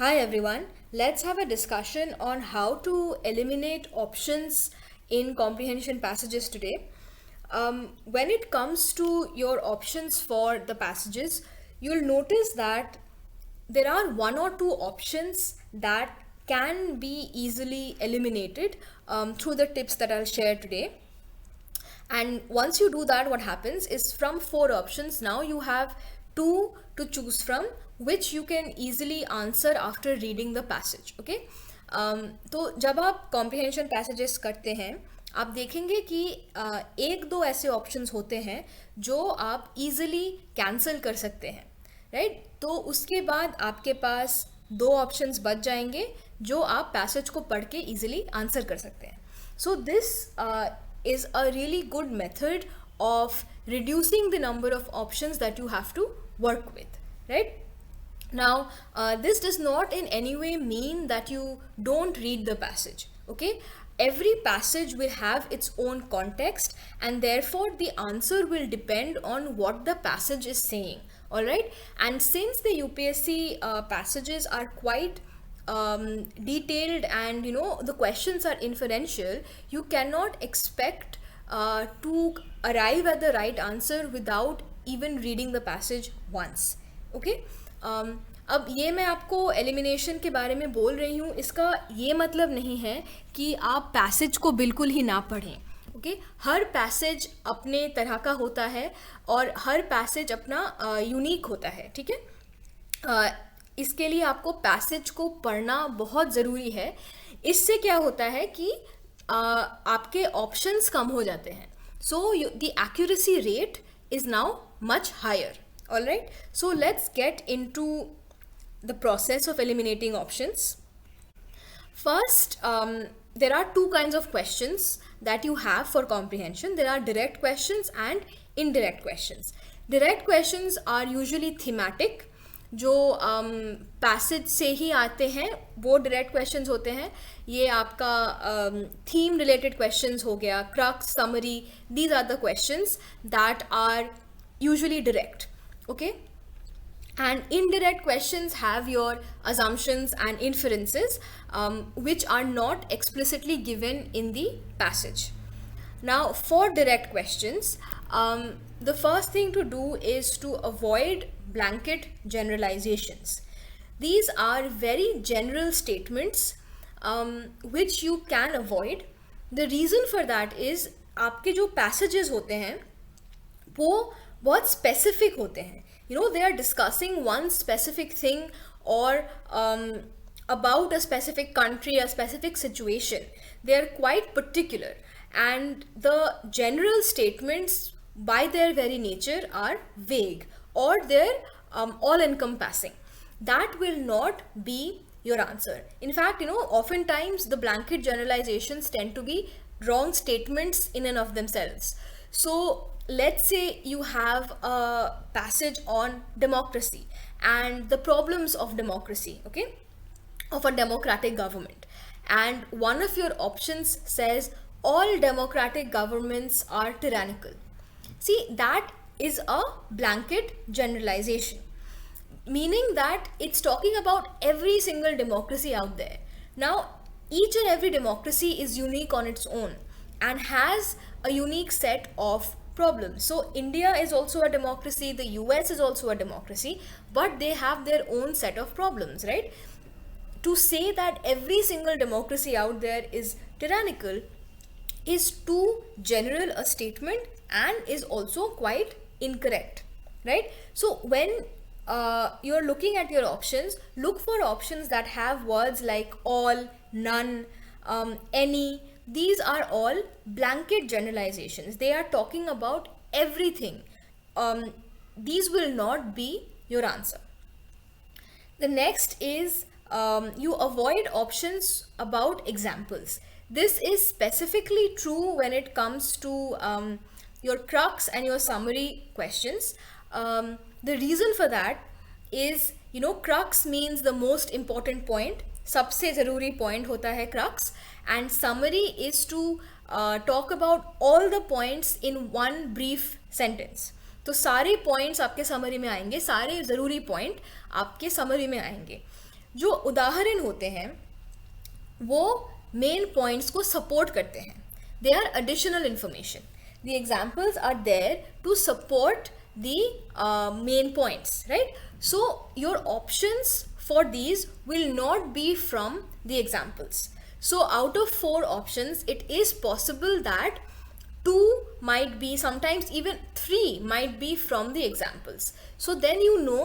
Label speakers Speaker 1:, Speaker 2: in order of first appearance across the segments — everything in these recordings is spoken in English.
Speaker 1: Hi everyone, let's have a discussion on how to eliminate options in comprehension passages today. When it comes to your options for the passages, you'll notice that there are one or two options that can be easily eliminated through the tips that I'll share today. And once you do that, what happens is from four options, now you have two to choose from, which you can easily answer after reading the passage. Okay. तो जब आप comprehension passages करते हैं आप देखेंगे कि एक दो ऐसे ऑप्शंस होते हैं जो आप इजीली कैंसिल कर सकते हैं, राइट? तो उसके बाद आपके पास दो ऑप्शंस बच जाएंगे जो आप पैसेज को पढ़ के इजीली आंसर कर सकते हैं. So this is a really good method of reducing the number of options that you have to work with, right? Now, this does not in any way mean that you don't read the passage, okay? Every passage will have its own context and therefore the answer will depend on what the passage is saying, all right? And since the UPSC passages are quite detailed and the questions are inferential, you cannot expect to arrive at the right answer without even reading the passage once. Okay. अब ये मैं आपको elimination के बारे में बोल रही हूँ, इसका ये मतलब नहीं है कि आप पैसेज को बिल्कुल ही ना पढ़ें. ओके हर पैसेज अपने तरह का होता है और हर पैसेज अपना यूनिक होता है. ठीक है. इसके लिए आपको पैसेज को पढ़ना बहुत ज़रूरी है. इससे क्या होता है कि आपके ऑप्शंस कम हो जाते हैं. So the accuracy rate is now much higher. All right, so let's get into the process of eliminating options. First, there are two kinds of questions that you have for comprehension. There are direct questions and indirect questions. Direct questions are usually thematic. जो passage से ही आते हैं वो direct questions होते हैं. ये आपका theme related questions हो गया, crux, summary. These are the questions that are usually direct. Okay. And indirect questions have your assumptions and inferences which are not explicitly given in the passage. Now for direct questions, the first thing to do is to avoid blanket generalizations. These are very general statements which you can avoid. The reason for that is आपके जो passages होते हैं वो बहुत specific होते हैं. They are discussing one specific thing or about a specific country, a specific situation. They are quite particular, and the general statements by their very nature are vague or they're all-encompassing. That will not be your answer. In fact, oftentimes the blanket generalizations tend to be wrong statements in and of themselves. So let's say you have a passage on democracy and the problems of democracy, okay, of a democratic government, and one of your options says all democratic governments are tyrannical. See, that is a blanket generalization, meaning that it's talking about every single democracy out there. Now, each and every democracy is unique on its own and has a unique set of problems. So India is also a democracy, the US is also a democracy, but they have their own set of problems, right? To say that every single democracy out there is tyrannical is too general a statement and is also quite incorrect, right? So when you're looking at your options, look for options that have words like all, none, any. These are all blanket generalizations. They are talking about everything. These will not be your answer. The next is you avoid options about examples. This is specifically true when it comes to your crux and your summary questions. The reason for that is, crux means the most important point. सबसे ज़रूरी point होता है crux. And summary is to talk about all the points in one brief sentence. तो सारे points आपके summary में आएंगे, सारे ज़रूरी point आपके summary में आएंगे. जो उदाहरण होते हैं वो मेन पॉइंट्स को सपोर्ट करते हैं. They are additional information. The examples are there to support the main points, right? So your options for these will not be from the examples. So out of 4 options, it is possible that 2 might be, sometimes even 3 might be from the examples. So then you know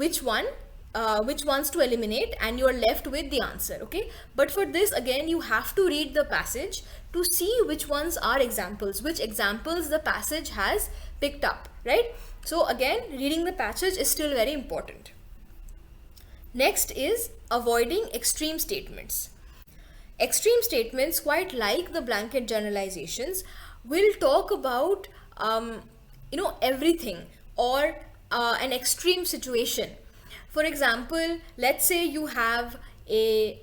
Speaker 1: which ones to eliminate, and you are left with the answer. Okay, but for this again you have to read the passage to see which ones are examples, which examples the passage has picked up, right? So again, reading the passage is still very important. Next is avoiding extreme statements. Extreme statements, quite like the blanket generalizations, will talk about everything, or an extreme situation. For example, let's say you have a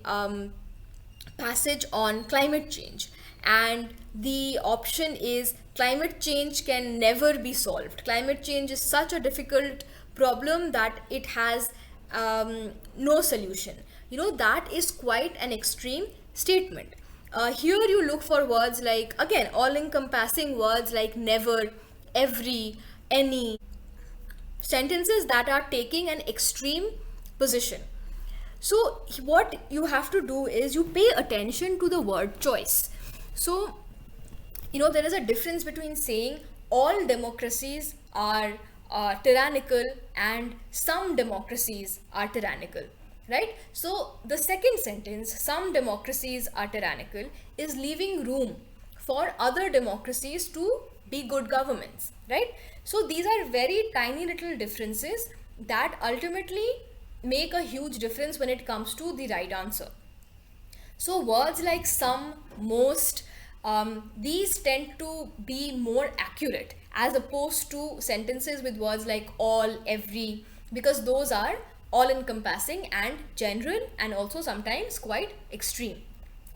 Speaker 1: passage on climate change, and the option is climate change can never be solved. Climate change is such a difficult problem that it has no solution. That is quite an extreme statement. Here you look for words like, again, all encompassing words like never, every, any, sentences that are taking an extreme position. So what you have to do is you pay attention to the word choice. So there is a difference between saying all democracies are tyrannical and some democracies are tyrannical, right? So the second sentence, some democracies are tyrannical, is leaving room for other democracies to be good governments, right? So these are very tiny little differences that ultimately make a huge difference when it comes to the right answer. So words like some, most, these tend to be more accurate as opposed to sentences with words like all, every, because those are all encompassing and general and also sometimes quite extreme.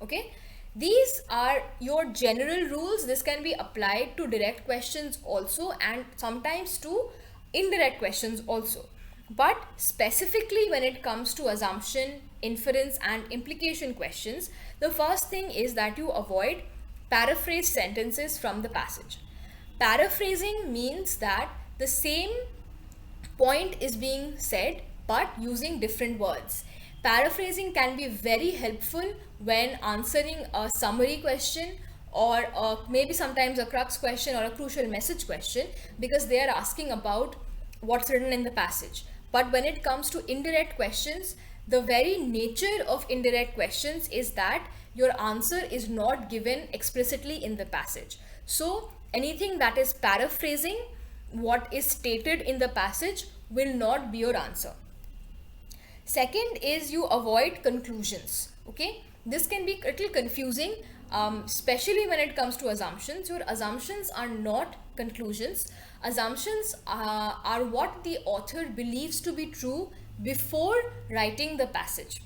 Speaker 1: Okay, these are your general rules. This can be applied to direct questions also, and sometimes to indirect questions also. But specifically when it comes to assumption, inference and implication questions, the first thing is that you avoid paraphrased sentences from the passage. Paraphrasing means that the same point is being said but using different words. Paraphrasing can be very helpful when answering a summary question, or maybe sometimes a crux question or a crucial message question, because they are asking about what's written in the passage. But when it comes to indirect questions, the very nature of indirect questions is that your answer is not given explicitly in the passage. So anything that is paraphrasing what is stated in the passage will not be your answer. Second is you avoid conclusions. Okay, this can be a little confusing, especially when it comes to assumptions. Your assumptions are not conclusions. Assumptions are what the author believes to be true before writing the passage.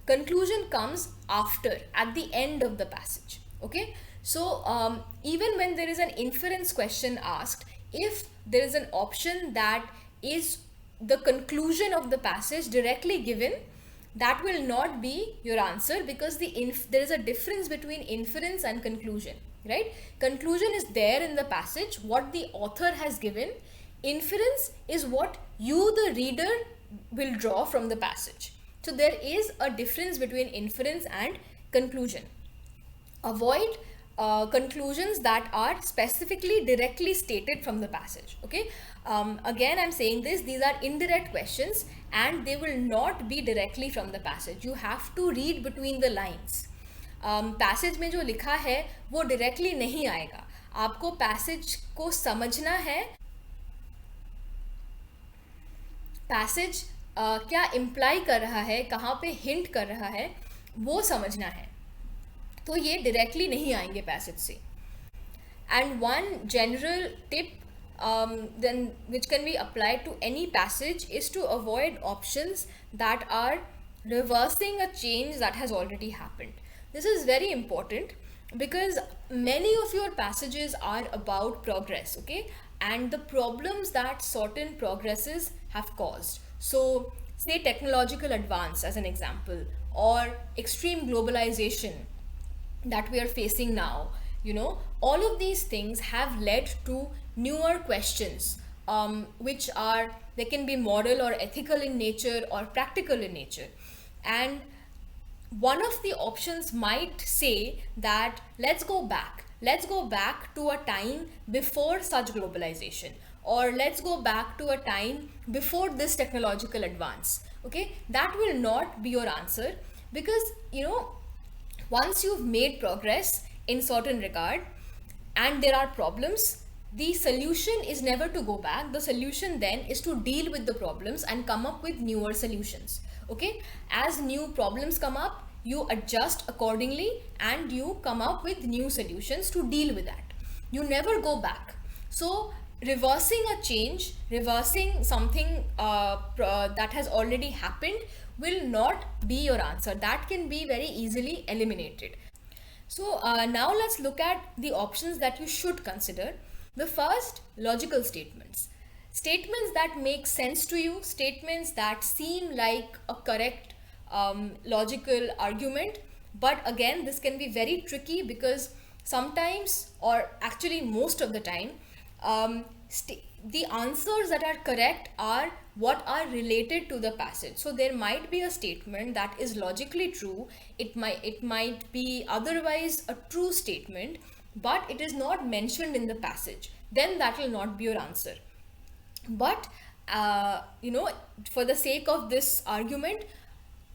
Speaker 1: Conclusion comes after, at the end of the passage. Okay, so even when there is an inference question asked, if there is an option that is the conclusion of the passage directly given, that will not be your answer, because there is a difference between inference and conclusion, right? Conclusion is there in the passage, what the author has given. Inference is what you, the reader, will draw from the passage. So there is a difference between inference and conclusion. Avoid conclusions that are specifically directly stated from the passage. Okay, again I'm saying this, these are indirect questions and they will not be directly from the passage. You have to read between the lines. Passage में जो लिखा है वो directly नहीं आएगा, आपको passage को समझना है, पैसेज क्या इम्प्लाई कर रहा है, कहाँ पे हिंट कर रहा है, वो समझना है. तो ये डायरेक्टली नहीं आएंगे पैसेज से. And one general tip then which can be applied to any passage is to avoid options that are reversing a change that has already happened. This is very important because many of your passages are about progress, okay, and the problems that certain progresses have caused. So say technological advance as an example, or extreme globalization that we are facing now, all of these things have led to newer questions, which are, they can be moral or ethical in nature or practical in nature. And one of the options might say that let's go back to a time before such globalization, or let's go back to a time before this technological advance. Okay, that will not be your answer, because once you've made progress in certain regard and there are problems, the solution is never to go back. The solution then is to deal with the problems and come up with newer solutions. Okay, as new problems come up, you adjust accordingly and you come up with new solutions to deal with that. You never go back. So reversing a change, reversing something that has already happened will not be your answer. That can be very easily eliminated. So now let's look at the options that you should consider. The first, logical statements. Statements that make sense to you, statements that seem like a correct logical argument. But again, this can be very tricky because sometimes, or actually most of the time, the answers that are correct are what are related to the passage. So there might be a statement that is logically true, it might be otherwise a true statement, but it is not mentioned in the passage. Then that will not be your answer. But for the sake of this argument,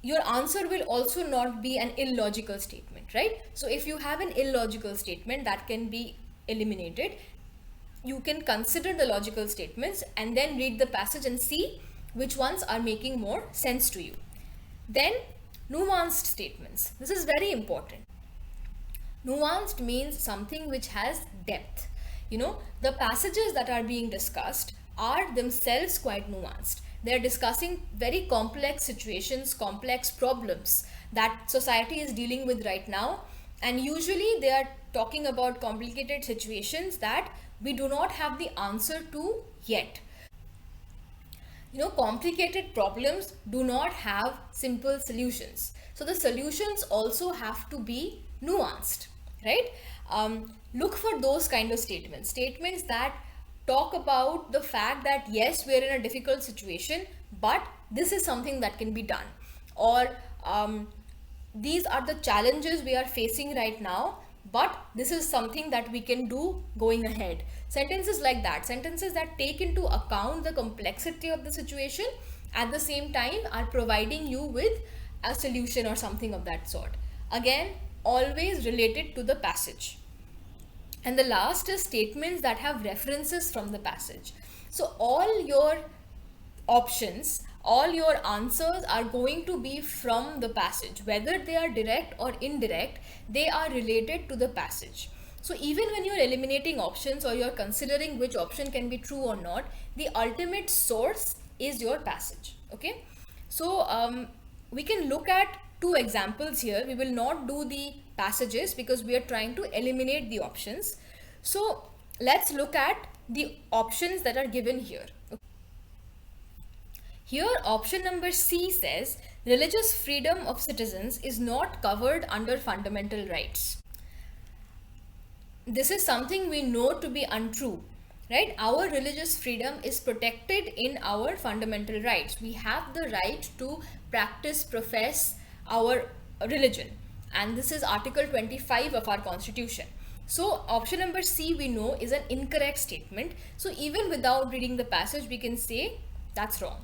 Speaker 1: your answer will also not be an illogical statement, right? So if you have an illogical statement, that can be eliminated. You can consider the logical statements and then read the passage and see which ones are making more sense to you. Then, nuanced statements. This is very important. Nuanced means something which has depth. The passages that are being discussed are themselves quite nuanced. They're discussing very complex situations, complex problems that society is dealing with right now. And usually they are talking about complicated situations that we do not have the answer to yet. Complicated problems do not have simple solutions. So the solutions also have to be nuanced, right? Look for those kind of statements that talk about the fact that yes, we're in a difficult situation, but this is something that can be done. Or these are the challenges we are facing right now, but this is something that we can do going ahead. Sentences like that, sentences that take into account the complexity of the situation, at the same time are providing you with a solution or something of that sort. Again, always related to the passage. And the last is statements that have references from the passage. So all your options, all your answers are going to be from the passage. Whether they are direct or indirect, they are related to the passage. So even when you're eliminating options or you're considering which option can be true or not, the ultimate source is your passage. Okay. So we can look at two examples here. We will not do the passages because we are trying to eliminate the options. So let's look at the options that are given here. Here option number C says religious freedom of citizens is not covered under fundamental rights. This is something we know to be untrue, right? Our religious freedom is protected in our fundamental rights. We have the right to practice, profess our religion, and this is Article 25 of our Constitution. So option number C we know is an incorrect statement. So even without reading the passage, we can say that's wrong.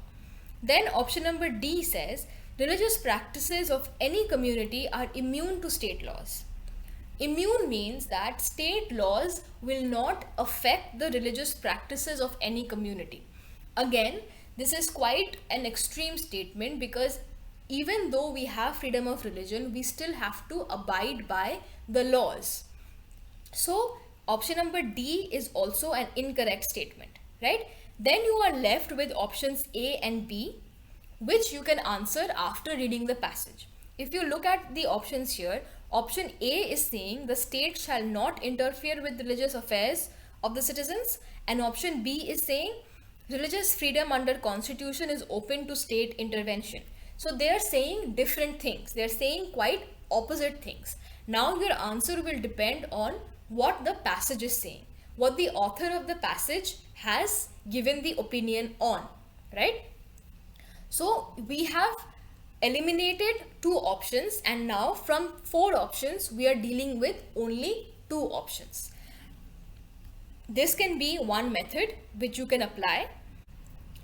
Speaker 1: Then option number D says religious practices of any community are immune to state laws. Immune means that state laws will not affect the religious practices of any community. Again, this is quite an extreme statement because even though we have freedom of religion, we still have to abide by the laws. So option number D is also an incorrect statement, right? Then you are left with options A and B, which you can answer after reading the passage. If you look at the options here, option A is saying the state shall not interfere with religious affairs of the citizens, and option B is saying religious freedom under constitution is open to state intervention. So they are saying different things. They are saying quite opposite things. Now your answer will depend on what the passage is saying, what the author of the passage has given the opinion on, right? So we have eliminated 2 options, and now from 4 options we are dealing with only 2 options. This can be one method which you can apply.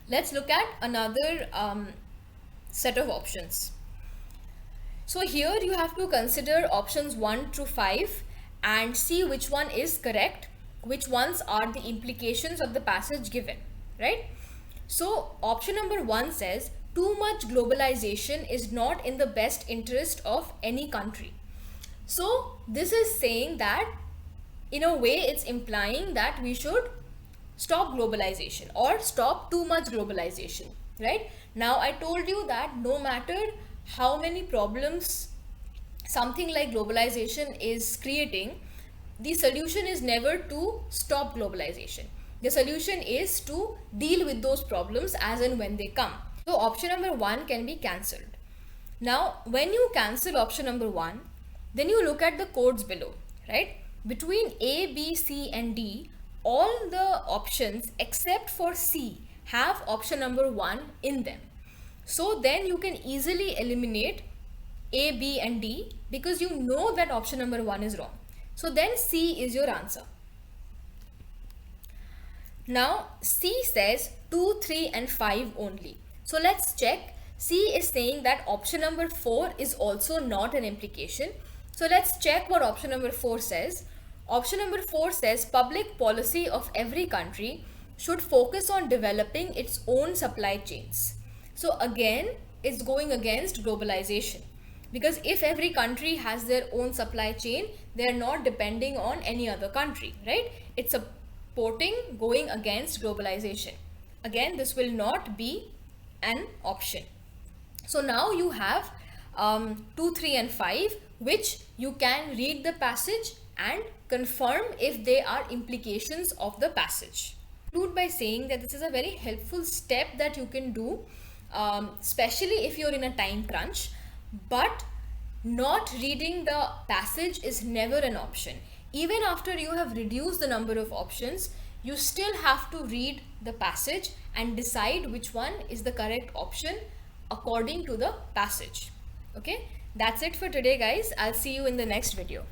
Speaker 1: Let's look at another set of options. So here you have to consider options 1 to 5 and see which one is correct, which ones are the implications of the passage given, right? So option number 1 says too much globalization is not in the best interest of any country. So this is saying that, in a way, it's implying that we should stop globalization or stop too much globalization, right? Now I told you that no matter how many problems something like globalization is creating, the solution is never to stop globalization. The solution is to deal with those problems as and when they come. So option number 1 can be cancelled. Now when you cancel option number 1, then you look at the codes below, right? Between A, B, C and D, all the options except for C have option number 1 in them. So then you can easily eliminate A, B and D because you know that option number 1 is wrong. So then C is your answer. Now C says 2, 3 and 5 only. So let's check. C is saying that option number 4 is also not an implication. So let's check what option number 4 says. Option number 4 says public policy of every country should focus on developing its own supply chains. So again, it's going against globalization, because if every country has their own supply chain, they are not depending on any other country, right? It's supporting going against globalization. Again, this will not be an option. So now you have 2, 3 and 5, which you can read the passage and confirm if they are implications of the passage. Conclude by saying that this is a very helpful step that you can do, especially if you're in a time crunch, but not reading the passage is never an option. Even after you have reduced the number of options, you still have to read the passage and decide which one is the correct option according to the passage. Okay, that's it for today, guys. I'll see you in the next video.